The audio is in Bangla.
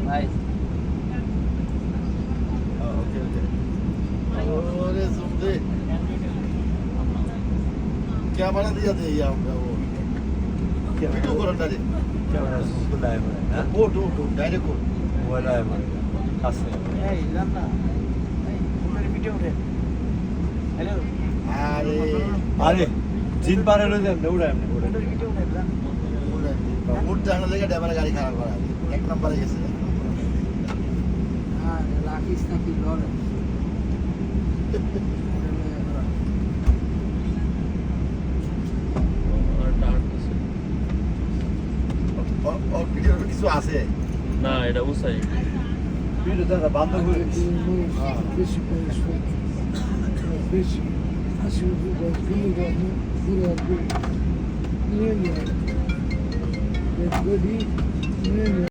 ভাই ওকে ওকে ওরে সুন্দর ক্যামেরা দিয়ে দে ইয়া ভিডিও করুন না রে ক্যামেরা খুলে মানে না কোট ডাইরেক্ট কোট ওলা মানে কাছে এই জান না এই তোমার ভিডিও উঠে হ্যালো আরে আরে জিন পারে লই দেন দৌড়া এমনি তোমার ভিডিও উঠে জান মুড জানা লেগে ড্রাইভারের গাড়ি খারাপ করা এক নম্বরে গেছে হ্যাঁ রাখিস নাকি লল ওর ভিডিও কিছু আছে না এটা উসাই ভিডিও দাদা বন্ধ করে বেশি আসি ঘুরে নিয়ে নিয়ে